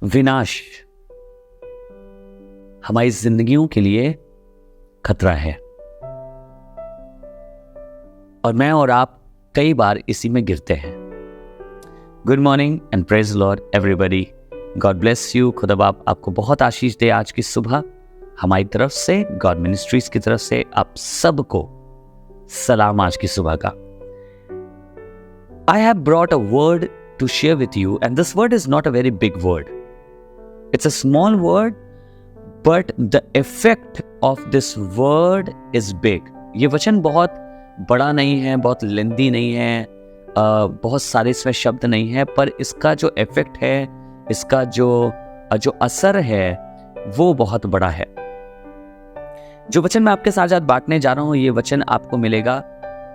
विनाश हमारी जिंदगियों के लिए खतरा है और मैं और आप कई बार इसी में गिरते हैं। Good morning and praise Lord everybody, God bless you. खुदा बाप आपको बहुत आशीष दे। आज की सुबह हमारी तरफ से, गॉड मिनिस्ट्रीज की तरफ से आप सबको सलाम। आज की सुबह का I have brought a word to share with you, and this word is not a very big word. It's a small word, but the effect of this word is big. ये वचन बहुत बड़ा नहीं है, बहुत लेंदी नहीं है, बहुत सारे इसमें शब्द नहीं है, पर इसका जो इफेक्ट है, इसका जो असर है वो बहुत बड़ा है। जो वचन मैं आपके साथ बांटने जा रहा हूं, ये वचन आपको मिलेगा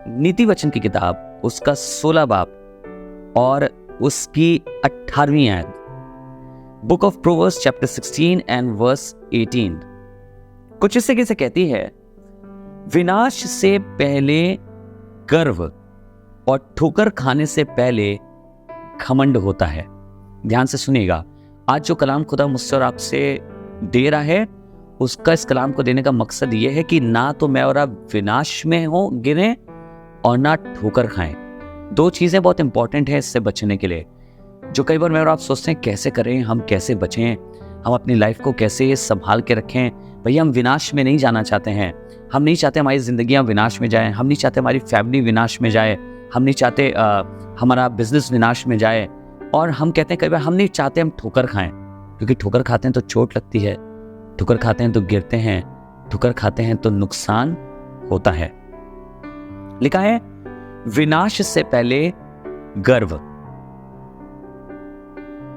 नीति वचन की किताब, उसका 16 बाब और उसकी 18वीं आयत। Book of Proverbs chapter 16 and verse 18 कुछ इस तरीके से कहती है, विनाश से पहले गर्व और ठोकर खाने से पहले घमंड होता है। ध्यान से सुनिएगा, आज जो कलाम खुदा मुझसे और आपसे दे रहा है, उसका इस कलाम को देने का मकसद यह है कि ना तो मैं और आप विनाश में हो गिरे और ना ठोकर खाएं। दो चीजें बहुत इंपॉर्टेंट है इससे बचने के लिए, जो कई बार मैं और आप सोचते हैं कैसे करें, हम कैसे बचें, हम अपनी लाइफ को कैसे संभाल के रखें। भैया, हम विनाश में नहीं जाना चाहते हैं। हम नहीं चाहते हमारी जिंदगियां विनाश में जाए, हम नहीं चाहते हमारी फैमिली विनाश में जाए, हम नहीं चाहते हमारा बिजनेस विनाश में जाए। और हम कहते हैं कई बार हम नहीं चाहते हम ठोकर खाएं, क्योंकि ठोकर खाते हैं तो चोट लगती है, ठोकर खाते हैं तो गिरते हैं, ठोकर खाते हैं तो नुकसान होता है। लिखा है, विनाश से पहले गर्व।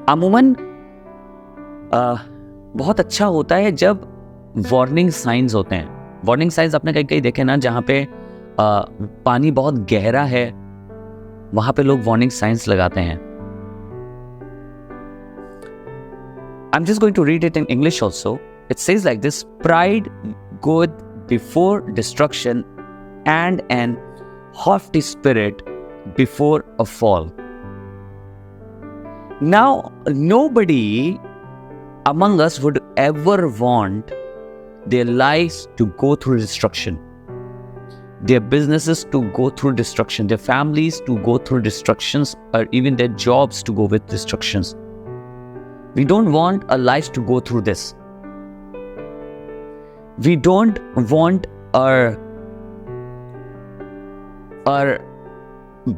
अमूमन बहुत अच्छा होता है जब वार्निंग साइंस होते हैं। वार्निंग साइंस आपने कहीं कहीं देखे ना, जहां पे पानी बहुत गहरा है, वहां पे लोग वार्निंग साइंस लगाते हैं। I'm just going to read it in English also. It says like this: pride goeth before destruction and an haughty spirit before a fall. Now, nobody among us would ever want their lives to go through destruction, their businesses to go through destruction, their families to go through destructions, or even their jobs to go with destructions. We don't want our lives to go through this. We don't want our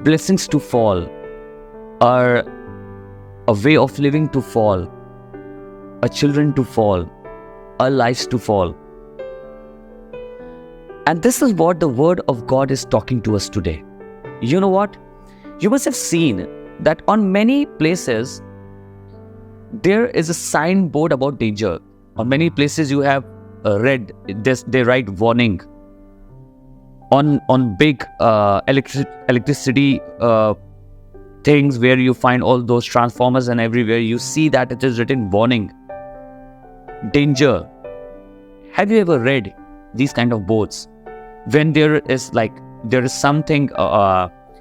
blessings to fall, a way of living to fall, our children to fall, our lives to fall. And this is what the word of God is talking to us today. You know what? You must have seen that on many places there is a signboard about danger. On many places you have read this, they write warning. On big electricity things where you find all those transformers and everywhere, you see that it is written warning, danger. Have you ever read these kind of boards? When there is something,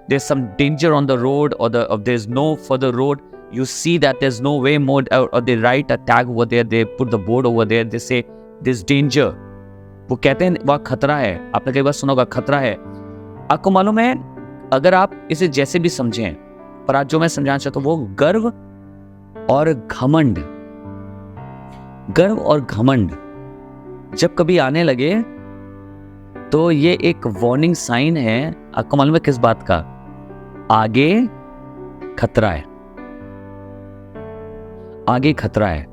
there's some danger on the road, or there's no further road, you see that there's no way more, or they write a tag over there, they put the board over there, they say there's danger. वो कहते हैं वह खतरा है। आपने कई बार सुना होगा खतरा है। आपको मालूम है, अगर आप इसे जैसे भी समझें, पर आज जो मैं समझाना चाहता हूं वो गर्व और घमंड, गर्व और घमंड जब कभी आने लगे तो ये एक वार्निंग साइन है। आपको मालूम है किस बात का? आगे खतरा है, आगे खतरा है।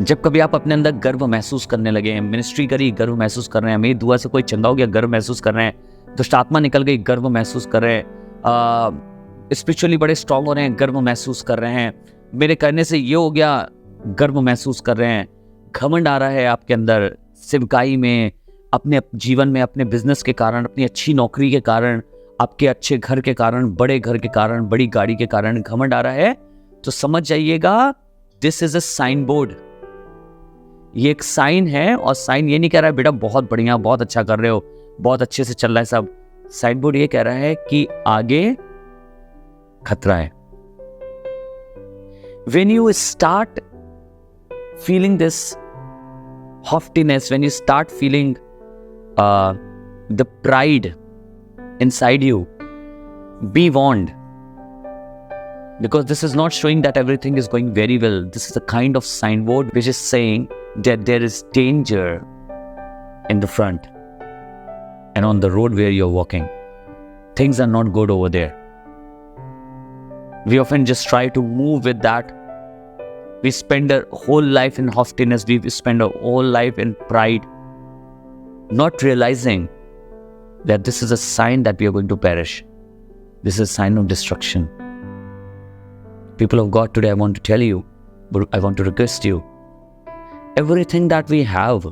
जब कभी आप अपने अंदर गर्व महसूस करने लगे हैं, मिनिस्ट्री करी गर्व महसूस कर रहे हैं, मेरी दुआ से कोई चंगा हो गया गर्व महसूस कर रहे हैं, दुष्ट आत्मा निकल गई गर्व महसूस कर रहे हैं, स्पिरिचुअली बड़े स्ट्रांग हो रहे हैं गर्व महसूस कर रहे हैं, मेरे करने से ये हो गया गर्व महसूस कर रहे हैं, घमंड आ रहा है आपके अंदर, सेवकाई में, अपने जीवन में, अपने बिजनेस के कारण, अपनी अच्छी नौकरी के कारण, आपके अच्छे घर के कारण, बड़े घर के कारण, बड़ी गाड़ी के कारण घमंड आ रहा है, तो समझ जाइएगा this is a sign board. ये एक साइन है, और साइन ये नहीं कह रहा है बेटा बहुत बढ़िया, बहुत अच्छा कर रहे हो, बहुत अच्छे से चल रहा है सब। साइन बोर्ड ये कह रहा है कि आगे खतरा है। When you start feeling this haughtiness, when you start feeling the pride inside you, be warned. Because this is not showing that everything is going very well. This is a kind of signboard which is saying that there is danger in the front and on the road where you're walking. Things are not good over there. We often just try to move with that. We spend our whole life in haughtiness. We spend our whole life in pride, not realizing that this is a sign that we are going to perish. This is a sign of destruction. People of God, today I want to tell you, I want to request you, everything that we have,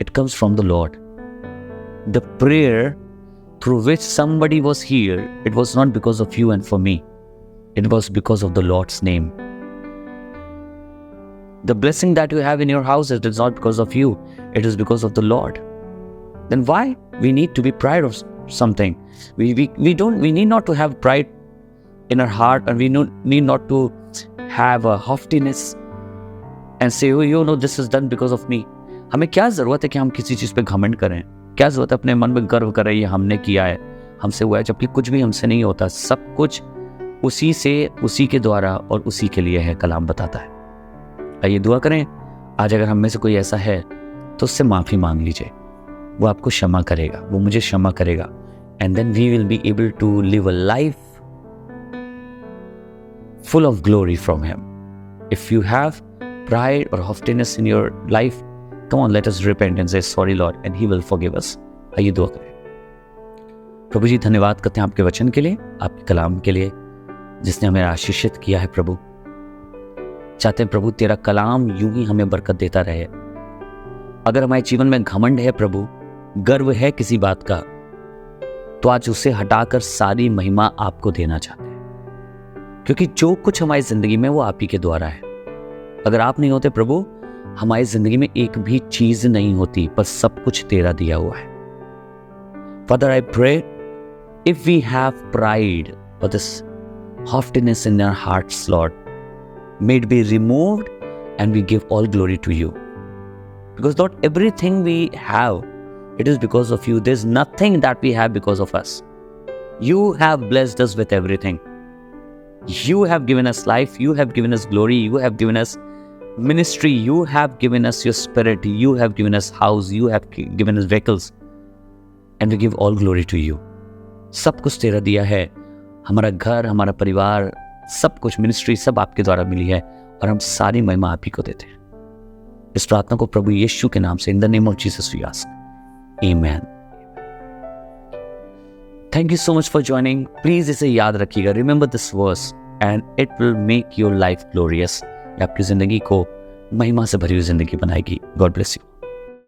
it comes from the Lord. The prayer through which somebody was healed, it was not because of you and for me. It was because of the Lord's name. The blessing that you have in your house, it is not because of you. It is because of the Lord. Then why we need to be proud of something? We need not to have pride in our heart, and we need not to have a haughtiness and say, oh, you know, this is done because of me. हमें क्या जरूरत है कि हम किसी चीज पे घमंड करें? क्या जरूरत है अपने मन में गर्व करें, ये हमने किया है, हमसे हुआ है, जबकि कुछ भी हमसे नहीं होता. सब कुछ उसी से, उसी के द्वारा और उसी के लिए है, कलाम बताता है. आइए दुआ करें. आज अगर हम में से कोई ऐसा है तो उससे माफी मांग लीजिए. वो आपको क्षमा करेगा, वो मुझे क्षमा करेगा. And then we will be able to live a life full of glory from Him. If you have pride or haughtiness in your life, come on, let us repent and say, sorry Lord, and He will forgive us. आइए दुआ करें. प्रभु जी, धन्यवाद करते हैं आपके वचन के लिए, आपके कलाम के लिए, जिसने हमें आशीषित किया है. प्रभु चाहते हैं प्रभु तेरा कलाम यूं ही हमें बरकत देता रहे. अगर हमारे जीवन में घमंड है प्रभु, गर्व है किसी बात का, तो आज उसे हटाकर सारी महिमा आपको देना चाहते हैं. क्योंकि जो कुछ हमारी जिंदगी में वो आप ही के द्वारा है. अगर आप नहीं होते प्रभु, हमारी जिंदगी में एक भी चीज नहीं होती, पर सब कुछ तेरा दिया हुआ है. Father, I pray, if we have pride or this haughtiness in our hearts, Lord, may it be removed and we give all glory to you. Because Lord, everything we have, it is because of you. There's nothing that we have because of us. You have blessed us with everything. You have given us life, you have given us glory, you have given us ministry, you have given us your spirit, you have given us house, you have given us vehicles, and we give all glory to you. सब कुछ तेरा दिया है. हमारा घर, हमारा परिवार, सब कुछ, मिनिस्ट्री, सब आपके द्वारा मिली है, और हम सारी महिमा आप ही को देते हैं. इस प्रार्थना को प्रभु यीशु के नाम से, in the name of Jesus we ask, amen. Thank you so much for joining. Please इसे याद रखिएगा. Remember this verse and it will make your life glorious. ये आपकी जिंदगी को महिमा से भरी हुई जिंदगी बनाएगी. God bless you.